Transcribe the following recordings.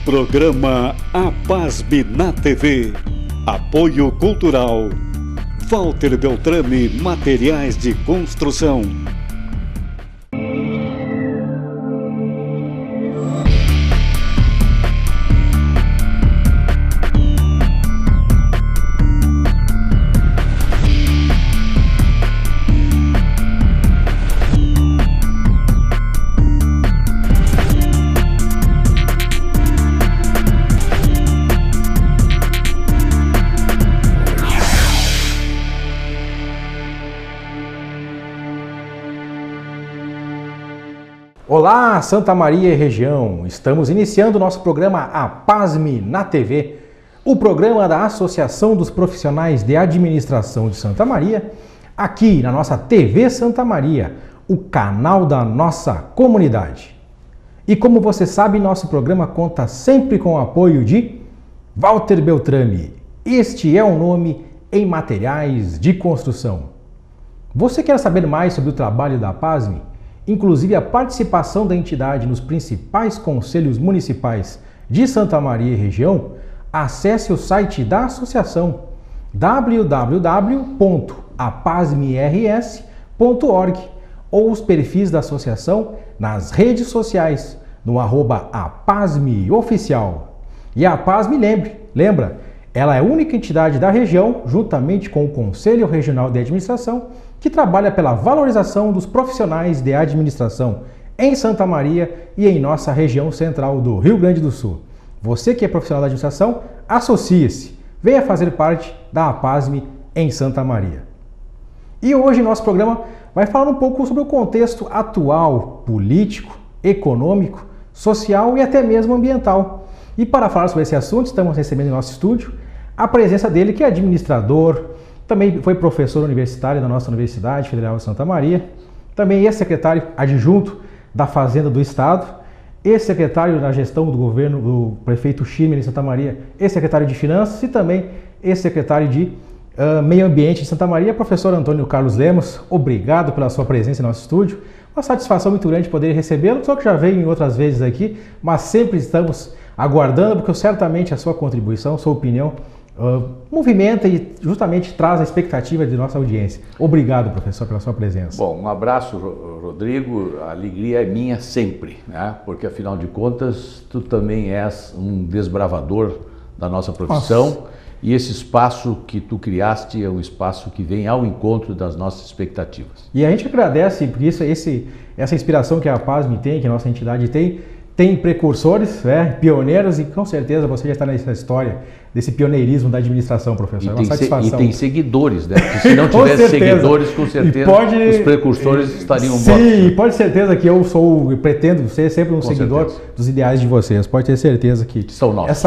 Programa APASB na TV. Apoio Cultural. Walter Beltrame Materiais de Construção. Olá, Santa Maria e região! Estamos iniciando o nosso programa APASM na TV, o programa da Associação dos Profissionais de Administração de Santa Maria, aqui na nossa TV Santa Maria, o canal da nossa comunidade. E como você sabe, nosso programa conta sempre com o apoio de Walter Beltrame. Este é o nome em materiais de construção. Você quer saber mais sobre o trabalho da APASM? Inclusive a participação da entidade nos principais conselhos municipais de Santa Maria e região, acesse o site da associação www.apasmrs.org ou os perfis da associação nas redes sociais no @apasmeoficial. E a APASM, lembra, ela é a única entidade da região, juntamente com o Conselho Regional de Administração, que trabalha pela valorização dos profissionais de administração em Santa Maria e em nossa região central do Rio Grande do Sul. Você que é profissional da administração, associe-se, venha fazer parte da APASM em Santa Maria. E hoje nosso programa vai falar um pouco sobre o contexto atual, político, econômico, social e até mesmo ambiental. E para falar sobre esse assunto, estamos recebendo em nosso estúdio a presença dele, que é administrador, também foi professor universitário da nossa Universidade Federal de Santa Maria, também ex-secretário adjunto da Fazenda do Estado, ex-secretário na gestão do governo do prefeito Schirmer em Santa Maria, ex-secretário de Finanças e também ex-secretário de Meio Ambiente de Santa Maria, professor Antônio Carlos Lemos. Obrigado pela sua presença em nosso estúdio. Uma satisfação muito grande poder recebê-lo, só que já veio em outras vezes aqui, mas sempre estamos aguardando, porque certamente a sua contribuição, sua opinião, movimenta e justamente traz a expectativa de nossa audiência. Obrigado, professor, pela sua presença. Bom, um abraço, Rodrigo. A alegria é minha sempre, né? Porque afinal de contas, tu também és um desbravador da nossa profissão. Nossa. E esse espaço que tu criaste é um espaço que vem ao encontro das nossas expectativas. E a gente agradece, porque essa inspiração que a APASM tem, que a nossa entidade tem precursores, pioneiros, e com certeza você já está nessa história desse pioneirismo da administração, professor. É uma satisfação. E tem seguidores, né? Porque se não tivesse seguidores, com certeza os precursores estariam mortos. Sim, pode ter certeza que eu pretendo ser sempre um seguidor dos ideais de vocês. Pode ter certeza que são nossos.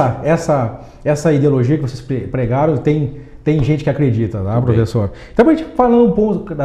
Essa ideologia que vocês pregaram tem gente que acredita, tá, professor? Então, a gente falando um pouco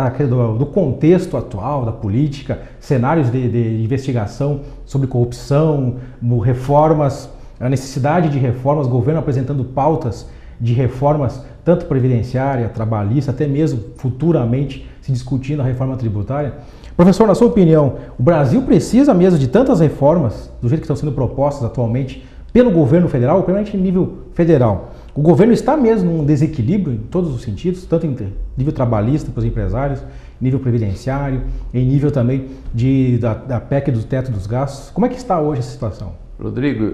do contexto atual, da política, cenários de investigação sobre corrupção, reformas, a necessidade de reformas, governo apresentando pautas de reformas, tanto previdenciária, trabalhista, até mesmo futuramente se discutindo a reforma tributária. Professor, na sua opinião, o Brasil precisa mesmo de tantas reformas, do jeito que estão sendo propostas atualmente pelo governo federal, principalmente em nível federal? O governo está mesmo num desequilíbrio em todos os sentidos, tanto em nível trabalhista para os empresários, nível previdenciário, em nível também da PEC do teto dos gastos. Como é que está hoje essa situação? Rodrigo,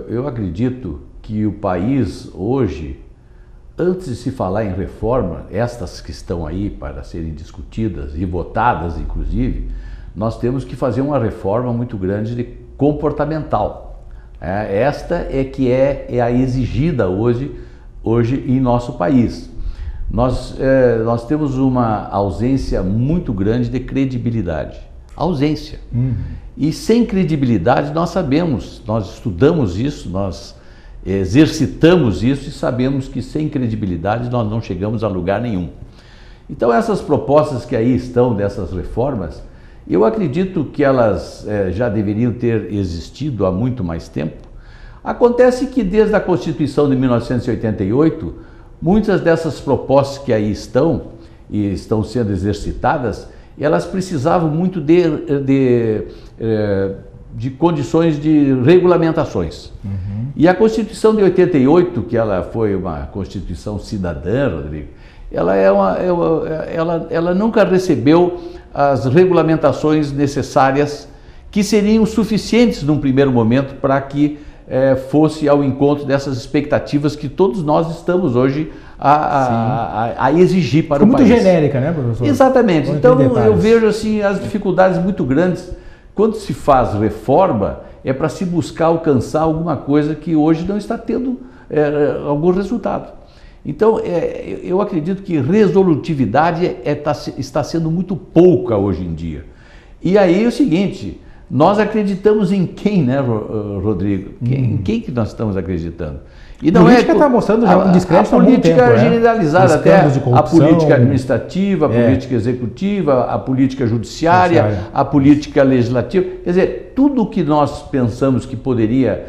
eu acredito que o país hoje, antes de se falar em reforma, estas que estão aí para serem discutidas e votadas, inclusive, nós temos que fazer uma reforma muito grande de comportamental. Esta é que é a exigida hoje em nosso país. Nós temos uma ausência muito grande de credibilidade. Ausência. E sem credibilidade nós sabemos, nós estudamos isso, nós exercitamos isso e sabemos que sem credibilidade nós não chegamos a lugar nenhum. Então essas propostas que aí estão, dessas reformas, eu acredito que elas já deveriam ter existido há muito mais tempo. Acontece que desde a Constituição de 1988, muitas dessas propostas que aí estão e estão sendo exercitadas, elas precisavam muito de condições de regulamentações. E a Constituição de 88, que ela foi uma Constituição cidadã, Rodrigo, ela nunca recebeu as regulamentações necessárias que seriam suficientes num primeiro momento para que fosse ao encontro dessas expectativas que todos nós estamos hoje a exigir para o país. Muito genérica, né, professor? Exatamente. Então eu vejo assim as dificuldades muito grandes. Quando se faz reforma, é para se buscar alcançar alguma coisa que hoje não está tendo algum resultado. Então, eu acredito que resolutividade está sendo muito pouca hoje em dia. E aí é o seguinte, nós acreditamos em quem, né, Rodrigo? Em quem que nós estamos acreditando? E não a política está mostrando já um descrédito há muito tempo. A política generalizada, até a política administrativa, a política executiva, a política judiciária, a política legislativa. Quer dizer, tudo o que nós pensamos que poderia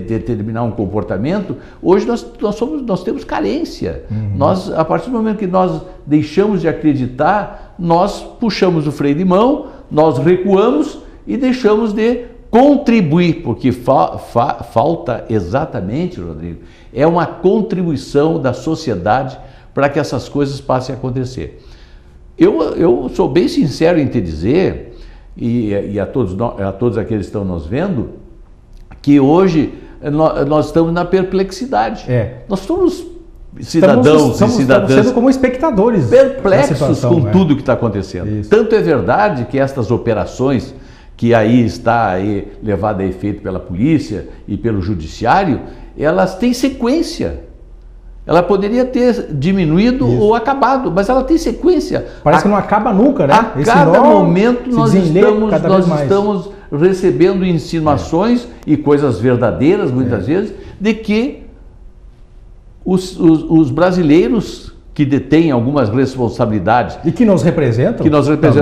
determinar um comportamento, hoje nós temos carência. Nós, a partir do momento que nós deixamos de acreditar, nós puxamos o freio de mão, nós recuamos e deixamos de contribuir, porque falta exatamente, Rodrigo, é uma contribuição da sociedade para que essas coisas passem a acontecer. Eu sou bem sincero em te dizer, e a todos aqueles que estão nos vendo, que hoje nós estamos na perplexidade. Nós somos cidadãos e cidadãs, estamos sendo como espectadores perplexos com tudo que está acontecendo. Isso. Tanto é verdade que estas operações que aí está levada a efeito pela polícia e pelo judiciário, elas têm sequência. Ela poderia ter diminuído ou acabado, mas ela tem sequência. Parece que não acaba nunca, né? A cada momento nós estamos recebendo insinuações e coisas verdadeiras, muitas vezes, de que os brasileiros que detêm algumas responsabilidades... E que nos representam.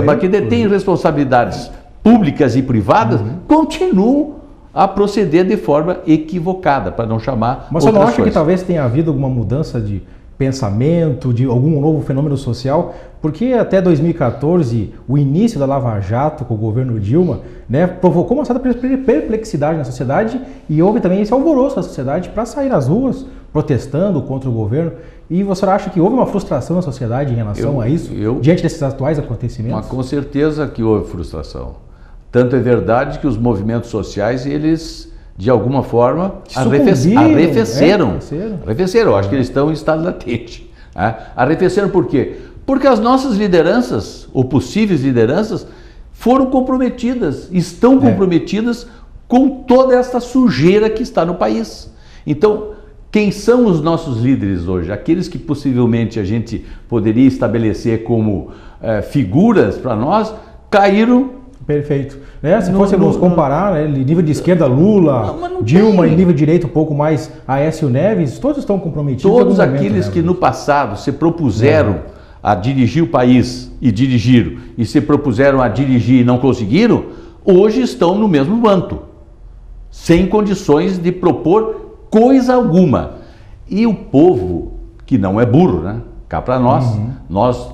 Mas que detêm responsabilidades públicas e privadas, continuam a proceder de forma equivocada, para não chamar. Mas você não acha que talvez tenha havido alguma mudança de pensamento, de algum novo fenômeno social? Porque até 2014, o início da Lava Jato com o governo Dilma, né, provocou uma certa perplexidade na sociedade e houve também esse alvoroço da sociedade para sair às ruas protestando contra o governo. E você acha que houve uma frustração na sociedade em relação a isso, diante desses atuais acontecimentos? Mas com certeza que houve frustração. Tanto é verdade que os movimentos sociais, eles, de alguma forma, arrefeceram. Arrefeceram. Acho que eles estão em estado latente. Arrefeceram por quê? Porque as nossas lideranças, ou possíveis lideranças, foram comprometidas, estão comprometidas com toda esta sujeira que está no país. Então, quem são os nossos líderes hoje? Aqueles que possivelmente a gente poderia estabelecer como figuras para nós, caíram. Perfeito. Se fôssemos comparar, nível de esquerda, Lula, Dilma, e nível de direita um pouco mais Aécio Neves, todos estão comprometidos. Todos aqueles que no passado se propuseram a dirigir o país e dirigiram, e se propuseram a dirigir e não conseguiram, hoje estão no mesmo manto, sem condições de propor coisa alguma. E o povo, que não é burro, né? Cá para nós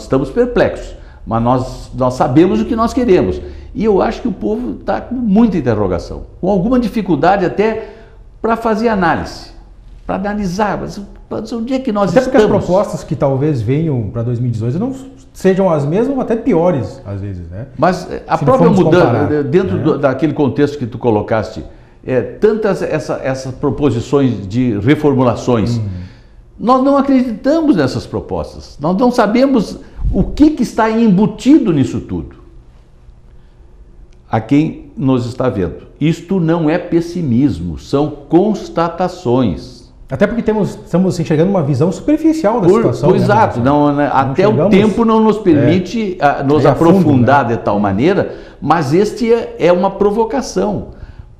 estamos perplexos. Mas nós sabemos o que nós queremos. E eu acho que o povo está com muita interrogação, com alguma dificuldade até para fazer análise, para analisar, mas onde é que nós estamos? Até porque as propostas que talvez venham para 2018 não sejam as mesmas ou até piores, às vezes, né? Mas a própria mudança, dentro daquele contexto que tu colocaste, tantas essas proposições de reformulações, nós não acreditamos nessas propostas, nós não sabemos o que está embutido nisso tudo. A quem nos está vendo, isto não é pessimismo, são constatações. Até porque estamos enxergando uma visão superficial da situação. Exato, até o tempo não nos permite nos aprofundar de tal maneira, mas este é uma provocação.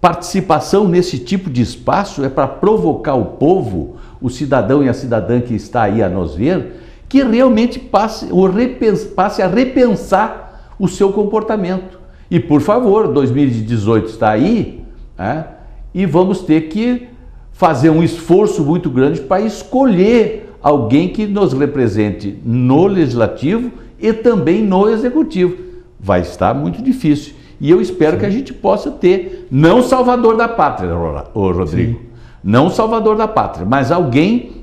Participação nesse tipo de espaço é para provocar o povo, o cidadão e a cidadã que está aí a nos ver, que realmente passe a repensar o seu comportamento. E, por favor, 2018 está aí, e vamos ter que fazer um esforço muito grande para escolher alguém que nos represente no Legislativo e também no Executivo. Vai estar muito difícil. E eu espero que a gente possa ter, não salvador da pátria, ô Rodrigo, não salvador da pátria, mas alguém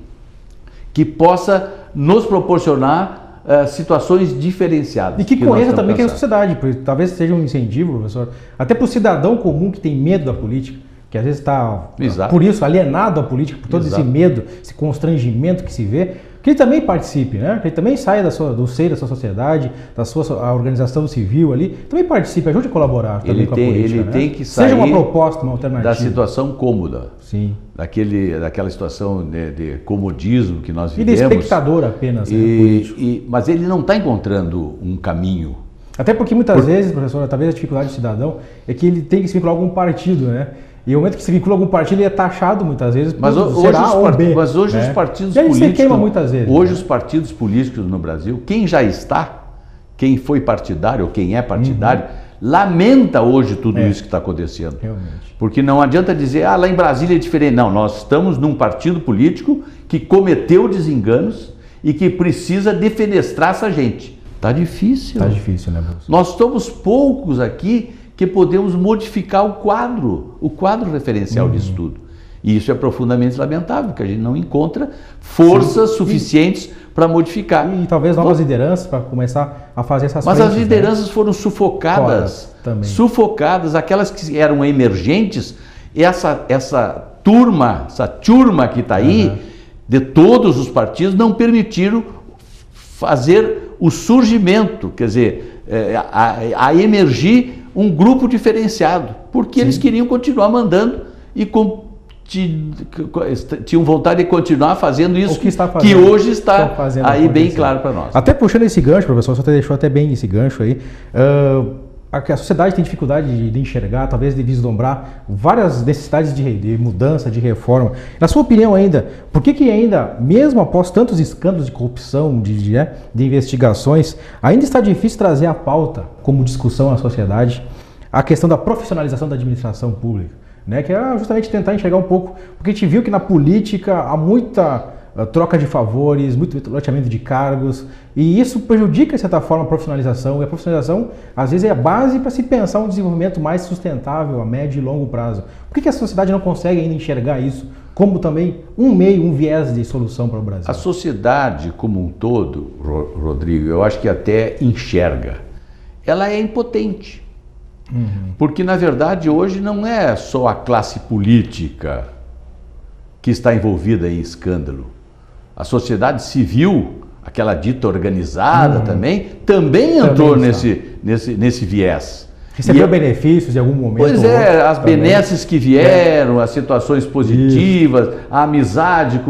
que possa nos proporcionar situações diferenciadas. E que conheça também que é a sociedade, porque talvez seja um incentivo, professor, até para o cidadão comum que tem medo da política, que às vezes está, por isso, alienado à política, por todo esse medo, esse constrangimento que se vê, que ele também participe, né? Que ele também saia do seio da sua sociedade, a organização civil ali, também participe, ajude a colaborar também com a política. Ele tem que sair, seja uma proposta, uma alternativa. Da situação cômoda. Sim. Daquela situação de comodismo que nós vivemos. E de espectador apenas, mas ele não está encontrando um caminho. Até porque muitas vezes, professor, talvez a dificuldade do cidadão é que ele tem que se vincular a algum partido, né? E no momento que se vincula a algum partido, ele é taxado muitas vezes por mas hoje os partidos políticos, muitas vezes, hoje os partidos políticos no Brasil, quem foi partidário ou quem é partidário, lamenta hoje tudo isso que está acontecendo. Realmente. Porque não adianta dizer, lá em Brasília é diferente. Não, nós estamos num partido político que cometeu desenganos e que precisa defenestrar essa gente. Está difícil. Está difícil, né, professor? Nós estamos poucos aqui que podemos modificar o quadro referencial disso tudo. E isso é profundamente lamentável, porque a gente não encontra forças suficientes para modificar. E talvez novas lideranças para começar a fazer essas coisas. Mas as lideranças foram sufocadas. Sufocadas, aquelas que eram emergentes, essa turma que está aí, de todos os partidos, não permitiram fazer o surgimento, quer dizer, a emergir um grupo diferenciado, porque eles queriam continuar mandando e tinham vontade de continuar fazendo isso que hoje está aí bem claro para nós. Até puxando esse gancho, professor, você deixou até bem esse gancho aí, a sociedade tem dificuldade de enxergar, talvez de vislumbrar várias necessidades de mudança, de reforma. Na sua opinião ainda, por que ainda, mesmo após tantos escândalos de corrupção, de investigações, ainda está difícil trazer à pauta, como discussão na sociedade, a questão da profissionalização da administração pública? Né? Que é justamente tentar enxergar um pouco, porque a gente viu que na política há muita troca de favores, muito loteamento de cargos, e isso prejudica, de certa forma, a profissionalização, e a profissionalização, às vezes, é a base para se pensar um desenvolvimento mais sustentável a médio e longo prazo. Por que a sociedade não consegue ainda enxergar isso como também um viés de solução para o Brasil? A sociedade como um todo, Rodrigo, eu acho que até enxerga. Ela é impotente. Porque, na verdade, hoje não é só a classe política que está envolvida em escândalo. A sociedade civil, aquela dita organizada também entrou nesse viés. Recebeu benefícios em algum momento? Pois as benesses que vieram, as situações positivas, a amizade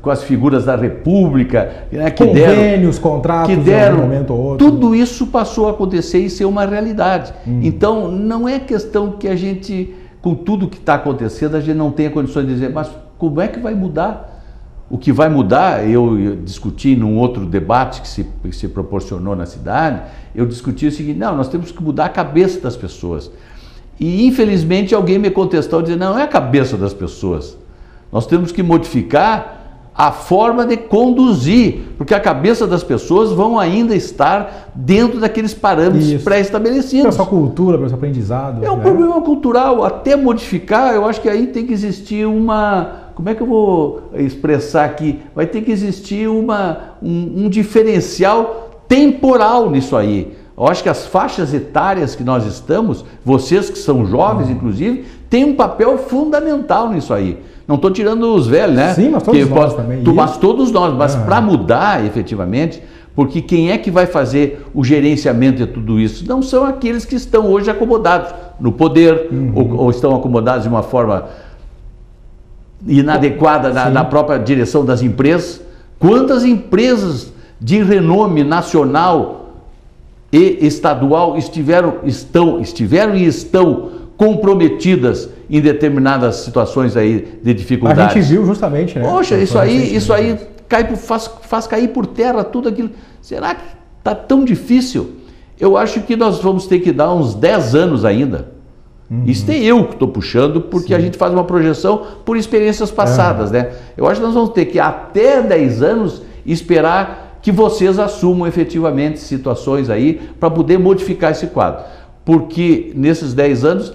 com as figuras da República, que convênios, contratos, que deram, em um momento ou outro. Tudo isso passou a acontecer e ser uma realidade. Então, não é questão que a gente, com tudo que está acontecendo, a gente não tenha condições de dizer, mas como é que vai mudar? O que vai mudar, eu discuti num outro debate que se proporcionou na cidade, eu discuti o seguinte, não, nós temos que mudar a cabeça das pessoas. E, infelizmente, alguém me contestou, dizendo, não é a cabeça das pessoas, nós temos que modificar a forma de conduzir, porque a cabeça das pessoas vão ainda estar dentro daqueles parâmetros pré-estabelecidos. É só cultura, é só aprendizado. É um problema cultural, até modificar, eu acho que aí tem que existir como é que eu vou expressar aqui? Vai ter que existir um diferencial temporal nisso aí. Eu acho que as faixas etárias que nós estamos, vocês que são jovens, inclusive, têm um papel fundamental nisso aí. Não estou tirando os velhos, né? Sim, mas todos nós também. Mas todos nós, mas para mudar efetivamente, porque quem é que vai fazer o gerenciamento de tudo isso? Não são aqueles que estão hoje acomodados no poder, ou estão acomodados de uma forma inadequada na própria direção das empresas. Quantas empresas de renome nacional e estadual estiveram e estão comprometidas em determinadas situações aí de dificuldade? A gente viu justamente, né? Poxa, isso aí faz cair por terra tudo aquilo. Será que está tão difícil? Eu acho que nós vamos ter que dar uns 10 anos ainda. Isso é eu que estou puxando, porque a gente faz uma projeção por experiências passadas, né? Eu acho que nós vamos ter que, até 10 anos, esperar que vocês assumam efetivamente situações aí para poder modificar esse quadro. porque nesses 10 anos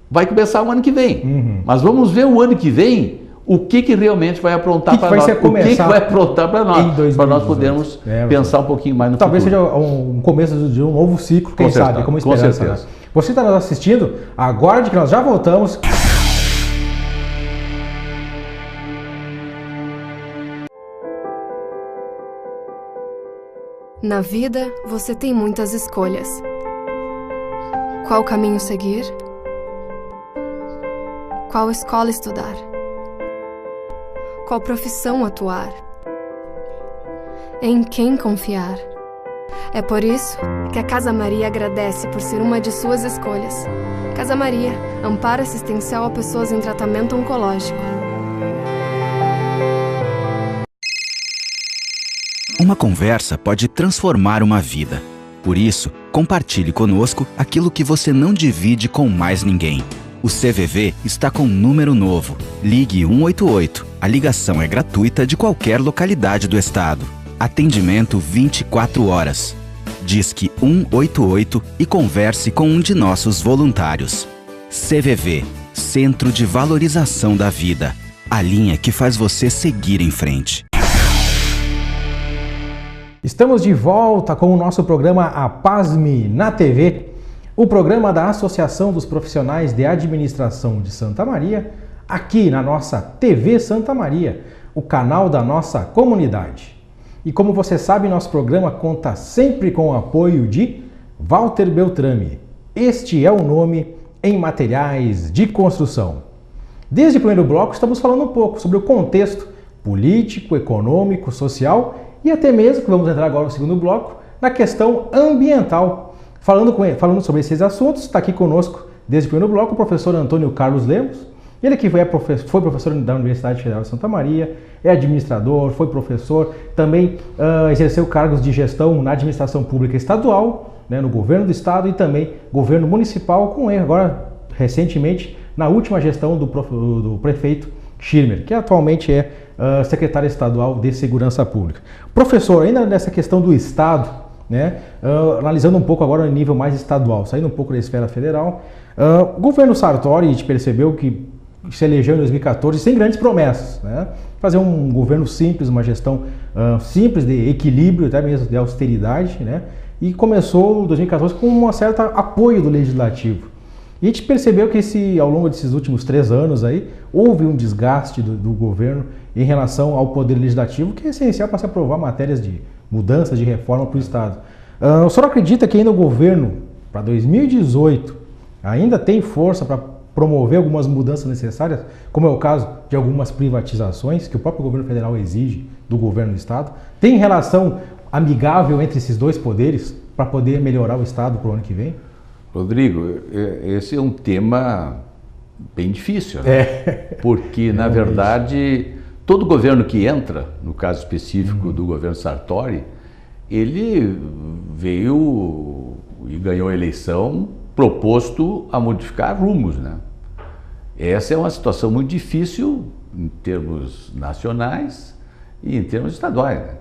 vai começar o ano que vem. Mas vamos ver o ano que vem o que realmente vai aprontar para nós. O que vai aprontar para nós podermos pensar um pouquinho mais no Talvez futuro. seja um começo de um novo ciclo, quem sabe, como esperança. Com certeza. Né? Você está nos assistindo, aguarde que nós já voltamos. Na vida, você tem muitas escolhas. Qual caminho seguir? Qual escola estudar? Qual profissão atuar? Em quem confiar? É por isso que a Casa Maria agradece por ser uma de suas escolhas. Casa Maria, amparo assistencial a pessoas em tratamento oncológico. Uma conversa pode transformar uma vida. Por isso, compartilhe conosco aquilo que você não divide com mais ninguém. O CVV está com um número novo. Ligue 188. A ligação é gratuita de qualquer localidade do estado. Atendimento 24 horas. Disque 188 e converse com um de nossos voluntários. CVV, Centro de Valorização da Vida. A linha que faz você seguir em frente. Estamos de volta com o nosso programa APASME na TV, o programa da Associação dos Profissionais de Administração de Santa Maria, aqui na nossa TV Santa Maria, o canal da nossa comunidade. E como você sabe, nosso programa conta sempre com o apoio de Walter Beltrame. Este é o nome em materiais de construção. Desde o primeiro bloco estamos falando um pouco sobre o contexto político, econômico, social e até mesmo, que vamos entrar agora no segundo bloco, na questão ambiental. Falando sobre esses assuntos, está aqui conosco desde o primeiro bloco o professor Antônio Carlos Lemos, ele que foi professor da Universidade Federal de Santa Maria, é administrador, foi professor, também exerceu cargos de gestão na administração pública estadual, né, no governo do estado e também governo municipal, com ele agora, recentemente, na última gestão do prefeito Schirmer, que atualmente é secretário estadual de Segurança Pública. Professor, ainda nessa questão do Estado, né, analisando um pouco agora no nível mais estadual, saindo um pouco da esfera federal, o governo Sartori, a gente percebeu que se elegeu em 2014 sem grandes promessas, né, fazer um governo simples, uma gestão simples de equilíbrio, até mesmo de austeridade, né, e começou em 2014 com um certo apoio do Legislativo. E a gente percebeu que ao longo desses últimos 3 anos aí, houve um desgaste do governo em relação ao Poder Legislativo, que é essencial para se aprovar matérias de mudança, de reforma para o Estado. O senhor acredita que ainda o governo, para 2018, ainda tem força para promover algumas mudanças necessárias, como é o caso de algumas privatizações que o próprio governo federal exige do governo do Estado? Tem relação amigável entre esses dois poderes para poder melhorar o Estado para o ano que vem? Rodrigo, esse é um tema bem difícil, né? Porque, na verdade, todo governo que entra, no caso específico do governo Sartori, ele veio e ganhou a eleição proposto a modificar rumos, né? Essa é uma situação muito difícil em termos nacionais e em termos estaduais, né?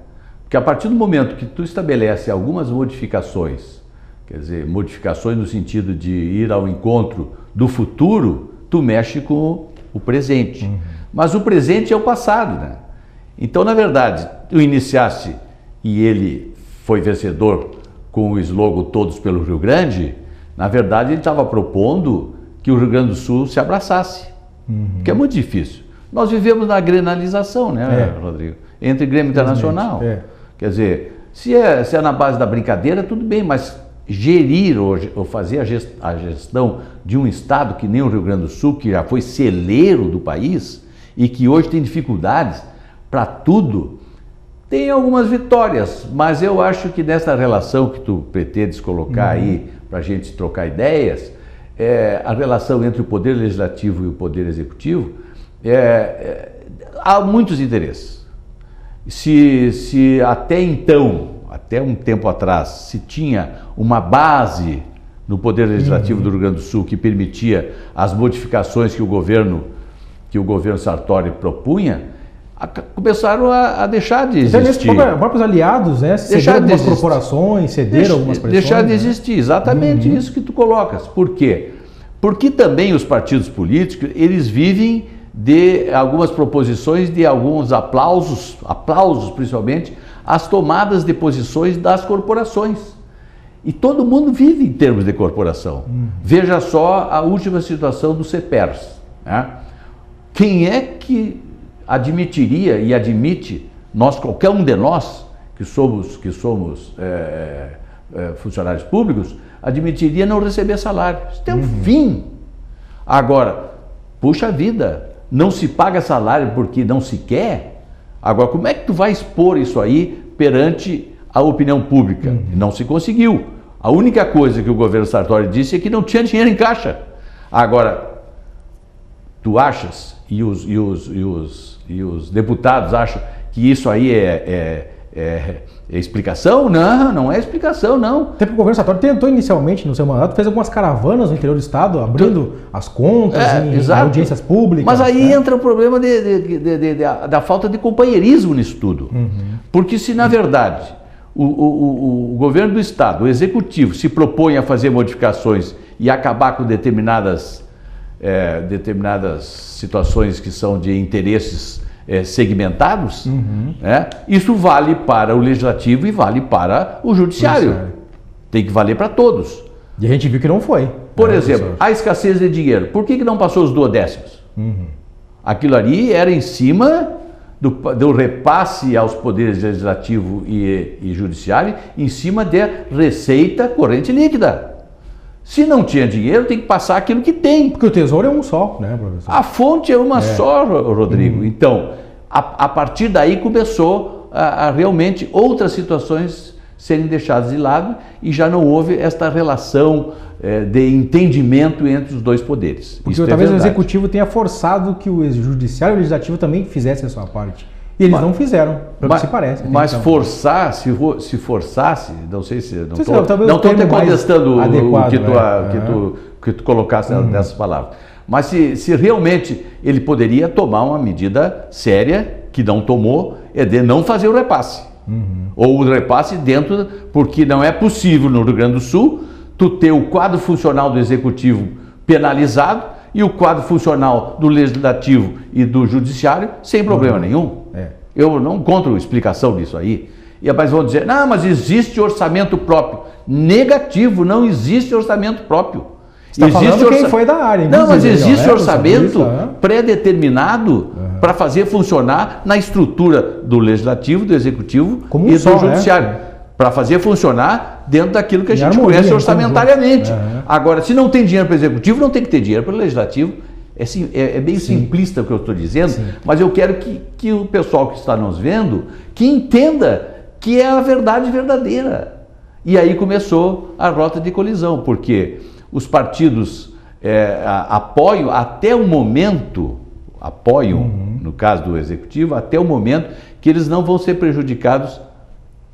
Porque a partir do momento que tu estabelece algumas modificações, quer dizer, modificações no sentido de ir ao encontro do futuro, tu mexe com o presente. Mas o presente é o passado, né? Então, na verdade, tu iniciaste e ele foi vencedor com o slogan Todos pelo Rio Grande, na verdade ele estava propondo que o Rio Grande do Sul se abraçasse, que é muito difícil. Nós vivemos na grenalização, né, Rodrigo? Entre Grêmio Internacional. Quer dizer, se é na base da brincadeira, tudo bem, mas gerir ou fazer a gestão de um estado que nem o Rio Grande do Sul, que já foi celeiro do país e que hoje tem dificuldades para tudo, tem algumas vitórias, mas eu acho que nessa relação que tu pretendes colocar aí para a gente trocar ideias, a relação entre o Poder Legislativo e o Poder Executivo, há muitos interesses. Se até então, até um tempo atrás, se tinha uma base no Poder Legislativo do Rio Grande do Sul que permitia as modificações que o governo Sartori propunha, começaram a deixar de Então, existir. os próprios aliados, né, cederam algumas corporações, cederam algumas pressões. Deixar de existir, exatamente isso que tu colocas. Por quê? Porque também os partidos políticos, eles vivem de algumas proposições, de alguns aplausos principalmente, às tomadas de posições das corporações. E todo mundo vive em termos de corporação. Veja só a última situação do CEPERS, né? Quem é que admitiria e admite, qualquer um de nós que somos funcionários públicos, admitiria não receber salário? Isso tem um fim. Agora, puxa vida, não se paga salário porque não se quer? Agora, como é que tu vai expor isso aí perante a opinião pública? Não se conseguiu. A única coisa que o governo Sartori disse é que não tinha dinheiro em caixa. Agora, tu achas, e os deputados acham que isso aí é explicação? Não, não é explicação, não. Até porque o governo Sartori tentou inicialmente, no seu mandato, fez algumas caravanas no interior do estado, abrindo as contas em audiências públicas. Mas aí entra o problema da falta de companheirismo nisso tudo. Porque se, na verdade, o governo do estado, o executivo, se propõe a fazer modificações e acabar com determinadas situações que são de interesses segmentados, né? Isso vale para o legislativo e vale para o judiciário. Tem que valer para todos. E a gente viu que não foi. Por exemplo, a escassez de dinheiro. Por que não passou os duodécimos? Aquilo ali era em cima do repasse aos poderes legislativo e judiciário, em cima da receita corrente líquida. Se não tinha dinheiro, tem que passar aquilo que tem. Porque o tesouro é um só, né, professor? A fonte é uma só, Rodrigo. Então, a partir daí começou a realmente outras situações serem deixadas de lado e já não houve esta relação de entendimento entre os dois poderes. Porque talvez o executivo tenha forçado que o judiciário e o legislativo também fizessem a sua parte. E eles não fizeram, pelo que se parece. Mas então, forçar, se forçasse, não sei se... Não estou te contestando o que tu colocasse nessas palavras. Mas se realmente ele poderia tomar uma medida séria, que não tomou, é de não fazer o repasse. Ou o repasse dentro, porque não é possível no Rio Grande do Sul tu ter o quadro funcional do executivo penalizado e o quadro funcional do legislativo e do judiciário sem problema nenhum. Eu não encontro explicação disso aí. Mas vão dizer, não, mas existe orçamento próprio. Negativo, não existe orçamento próprio. Você está falando quem foi da área. Não, mas existe orçamento pré-determinado para fazer funcionar na estrutura do legislativo, do executivo e do judiciário. Para fazer funcionar dentro daquilo que a gente conhece orçamentariamente. Agora, se não tem dinheiro para o executivo, não tem que ter dinheiro para o legislativo. É bem simplista o que eu estou dizendo, mas eu quero que o pessoal que está nos vendo, que entenda que é a verdade verdadeira. E aí começou a rota de colisão, porque os partidos apoiam até o momento, no caso do executivo, até o momento que eles não vão ser prejudicados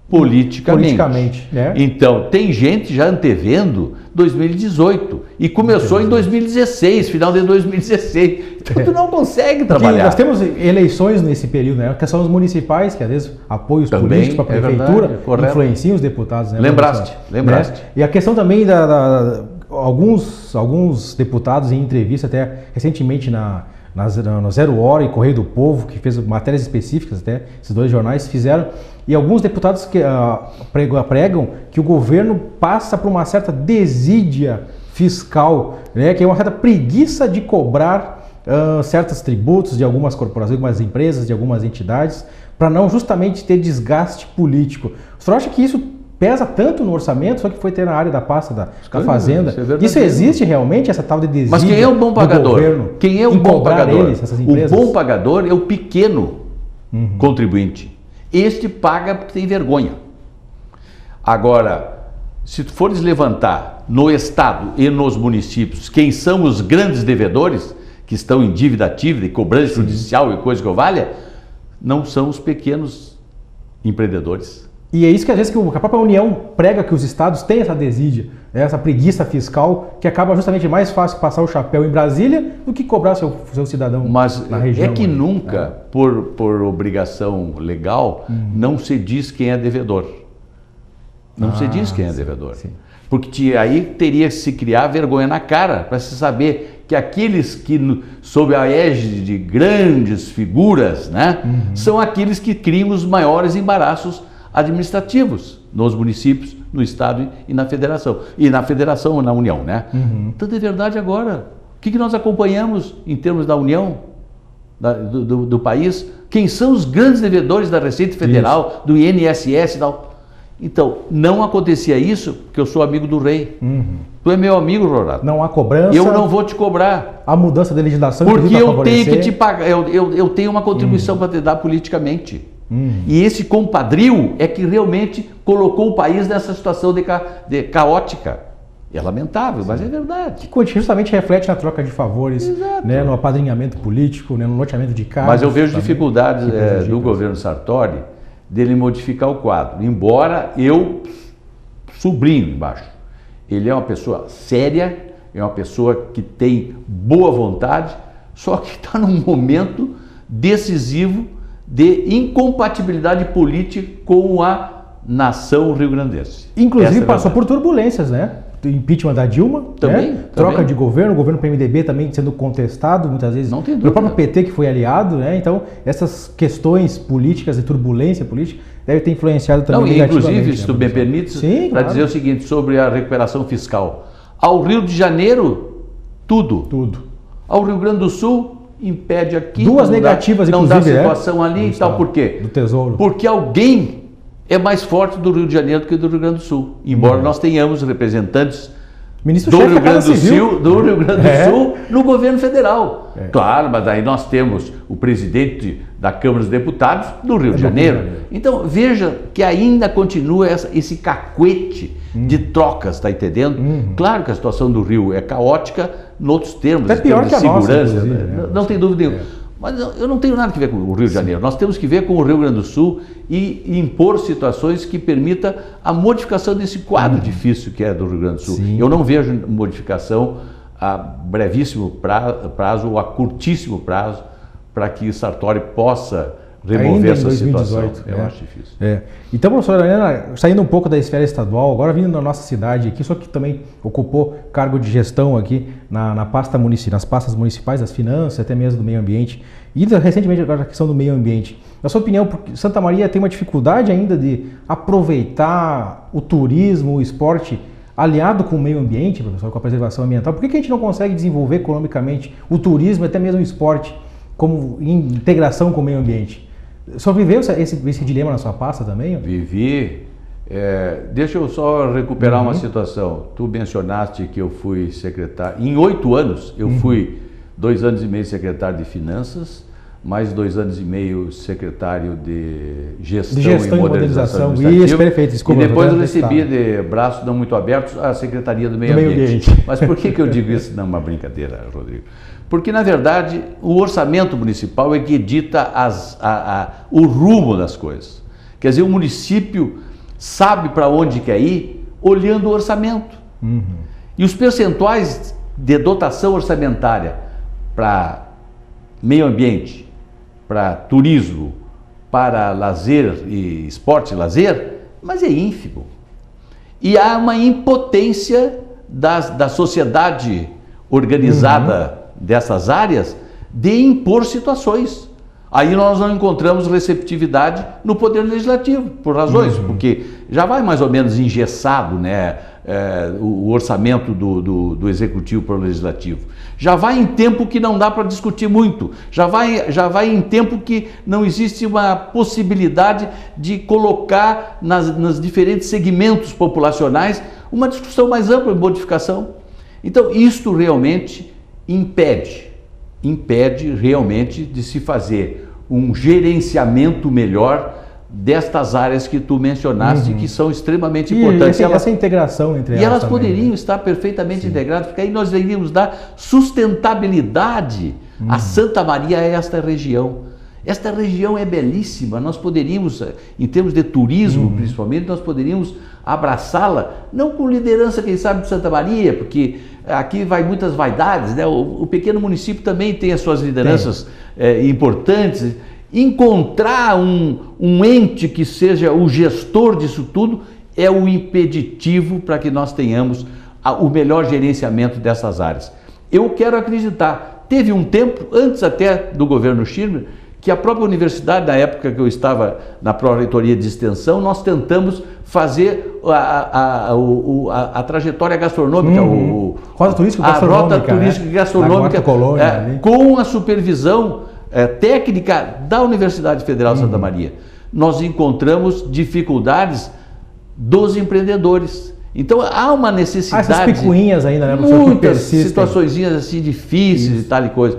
politicamente. Né? Então, tem gente já antevendo 2018 e começou em 2016, final de 2016. Então, tu não consegue trabalhar. Nós temos eleições nesse período, né? Que são os municipais, que às vezes apoiam os políticos para a prefeitura, influenciam os deputados. Né? Lembraste. Né? E a questão também alguns deputados em entrevista, até recentemente no Zero Hora e Correio do Povo, que fez matérias específicas, até esses dois jornais fizeram, e alguns deputados que pregam que o governo passa por uma certa desídia fiscal, né, que é uma certa preguiça de cobrar certos tributos de algumas corporações, de algumas empresas, de algumas entidades, para não justamente ter desgaste político. O senhor acha que isso pesa tanto no orçamento, só que foi ter na área da pasta da Fazenda? Isso existe realmente, essa tal de desídia? Mas quem é o bom pagador? Quem é o bom pagador? O bom pagador é o pequeno contribuinte. Este paga porque tem vergonha. Agora, se tu fores levantar no Estado e nos municípios quem são os grandes devedores, que estão em dívida ativa, e cobrança judicial e coisa que eu valha, não são os pequenos empreendedores. E é isso que às vezes que a própria União prega, que os estados têm essa desídia, essa preguiça fiscal, que acaba justamente mais fácil passar o chapéu em Brasília do que cobrar seu cidadão na região. É que nunca, por obrigação legal, não se diz quem é devedor. Não se diz quem é devedor. Sim. Porque aí teria que se criar vergonha na cara para se saber que aqueles que, sob a égide de grandes figuras, né, são aqueles que criam os maiores embaraços administrativos nos municípios, no Estado e na Federação. E na Federação ou na União, né? Tanto é verdade agora. O que nós acompanhamos em termos da União, do país? Quem são os grandes devedores da Receita Federal, do INSS e tal? Então, não acontecia isso porque eu sou amigo do rei. Tu é meu amigo, Rorato. Não há cobrança. Eu não vou te cobrar. A mudança da legislação. Porque eu tenho que te pagar. Eu tenho uma contribuição para te dar politicamente. E esse compadrio é que realmente colocou o país nessa situação de caótica. É lamentável, mas é verdade. Que justamente reflete na troca de favores, né, no apadrinhamento político, né, no loteamento de cargos. Mas eu vejo dificuldades do governo Sartori dele modificar o quadro. Embora eu sublinho embaixo. Ele é uma pessoa séria, é uma pessoa que tem boa vontade, só que está num momento decisivo de incompatibilidade política com a nação rio-grandense. Inclusive passou por turbulências, né? Impeachment da Dilma, também, né? Troca de governo, o governo PMDB também sendo contestado muitas vezes pelo próprio PT, que foi aliado, né? Então essas questões políticas e turbulência política devem ter influenciado também negativamente. Inclusive, se tu me permite, para dizer o seguinte sobre a recuperação fiscal. Ao Rio de Janeiro, tudo. Ao Rio Grande do Sul, impede aqui. Duas negativas, inclusive. Não dá situação ali e tal. Por quê? Do Tesouro. Porque alguém é mais forte do Rio de Janeiro do que do Rio Grande do Sul. Embora nós tenhamos representantes do Rio Grande do Sul no governo federal. Claro, mas aí nós temos o presidente da Câmara dos Deputados do Rio de Janeiro. Então veja que ainda continua esse cacuete de trocas, está entendendo? Claro que a situação do Rio é caótica, em outros termos, até pior que a segurança, nossa, não tem dúvida nenhuma. Mas eu não tenho nada a ver com o Rio de Janeiro. Nós temos que ver com o Rio Grande do Sul e impor situações que permitam a modificação desse quadro difícil que é do Rio Grande do Sul. Eu não vejo modificação a brevíssimo prazo ou a curtíssimo prazo para que Sartori possa remover essa 2018, situação. Eu acho difícil. Então, professora Helena, saindo um pouco da esfera estadual, agora vindo na nossa cidade aqui, só que também ocupou cargo de gestão aqui nas pastas municipais, das finanças, até mesmo do meio ambiente, e recentemente agora a questão do meio ambiente. Na sua opinião, Santa Maria tem uma dificuldade ainda de aproveitar o turismo, o esporte aliado com o meio ambiente, professor, com a preservação ambiental? Por que a gente não consegue desenvolver economicamente o turismo e até mesmo o esporte como em integração com o meio ambiente? Só viveu esse dilema na sua pasta também? Vivi. Deixa eu só recuperar uma situação. Tu mencionaste que eu fui secretário. Em 8 anos, eu fui 2 anos e meio secretário de Finanças, mais 2 anos e meio secretário de Gestão e Modernização. Isso, perfeito. Desculpa, e depois eu recebi de braços não muito abertos a Secretaria do Meio Ambiente. Mas por que eu digo isso? Não é uma brincadeira, Rodrigo. Porque, na verdade, o orçamento municipal é que dita o rumo das coisas. Quer dizer, o município sabe para onde quer ir olhando o orçamento. E os percentuais de dotação orçamentária para meio ambiente, para turismo, para lazer e esporte e lazer, mas é ínfimo. E há uma impotência da sociedade organizada dessas áreas de impor situações. Aí nós não encontramos receptividade no Poder Legislativo, por razões, porque já vai mais ou menos engessado, né, o orçamento do Executivo para o Legislativo. Já vai em tempo que não dá para discutir muito, já vai em tempo que não existe uma possibilidade de colocar nas diferentes segmentos populacionais uma discussão mais ampla de modificação. Então, isto realmente impede realmente de se fazer um gerenciamento melhor destas áreas que tu mencionaste, que são extremamente importantes. Essa integração entre elas. E elas poderiam estar perfeitamente integradas, porque aí nós iríamos dar sustentabilidade a Santa Maria, a esta região. Esta região é belíssima, nós poderíamos, em termos de turismo principalmente, nós poderíamos abraçá-la, não com liderança, quem sabe, de Santa Maria, porque aqui vai muitas vaidades, né? O pequeno município também tem as suas lideranças importantes. Encontrar um ente que seja o gestor disso tudo é o impeditivo para que nós tenhamos o melhor gerenciamento dessas áreas. Eu quero acreditar, teve um tempo, antes até do governo Schirmer, que a própria universidade, na época que eu estava na pró-reitoria de extensão, nós tentamos fazer a trajetória gastronômica, Rota turística a rota turística e gastronômica, com a supervisão técnica da Universidade Federal de Santa Maria. Nós encontramos dificuldades dos empreendedores. Então há uma necessidade. Essas picuinhas ainda, né, muitas situaçõezinhas assim difíceis e tal e coisa.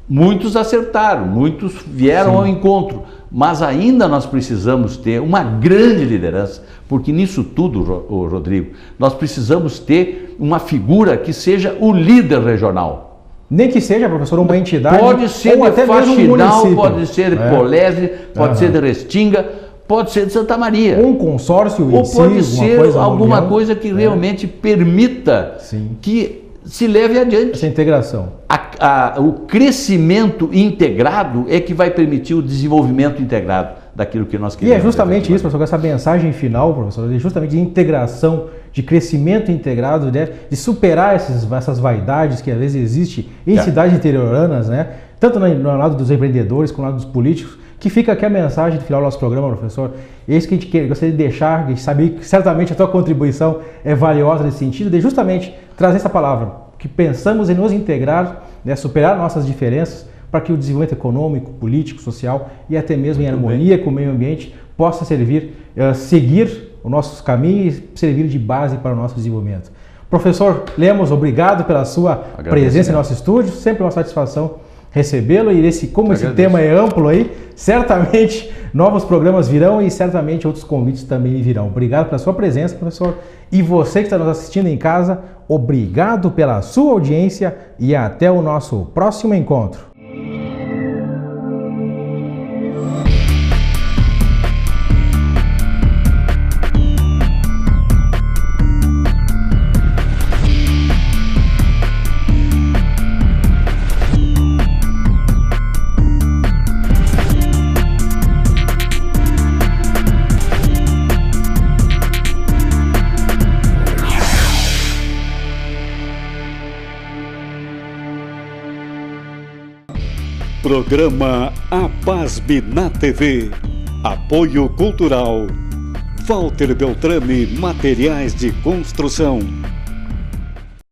Muitos acertaram, muitos vieram ao encontro, mas ainda nós precisamos ter uma grande liderança, porque nisso tudo, Rodrigo, nós precisamos ter uma figura que seja o líder regional. Nem que seja, professor, uma entidade. Pode ser ou de até Faxinal, mesmo um pode ser de Polese, pode ser de Restinga, pode ser de Santa Maria. Um consórcio ou em si, pode ser alguma união, coisa que realmente permita que se leve adiante. Essa integração. O crescimento integrado é que vai permitir o desenvolvimento integrado daquilo que nós queremos. E é justamente isso, professor, essa mensagem final, professor, é justamente de integração, de crescimento integrado, né, de superar essas vaidades que às vezes existem em cidades interioranas, né, tanto no lado dos empreendedores como no lado dos políticos, que fica aqui a mensagem do final do nosso programa, professor. É isso que a gente gostaria de deixar, de saber que certamente a tua contribuição é valiosa nesse sentido, de justamente trazer essa palavra, que pensamos em nos integrar, né, superar nossas diferenças, para que o desenvolvimento econômico, político, social e até mesmo em harmonia com o meio ambiente possa servir, seguir os nossos caminhos e servir de base para o nosso desenvolvimento. Professor Lemos, obrigado pela sua presença em nosso estúdio, sempre uma satisfação recebê-lo, e como esse tema é amplo aí, certamente novos programas virão e certamente outros convites também virão. Obrigado pela sua presença, professor, e você que está nos assistindo em casa, obrigado pela sua audiência e até o nosso próximo encontro. Programa APASB na TV. Apoio Cultural. Walter Beltrame Materiais de Construção.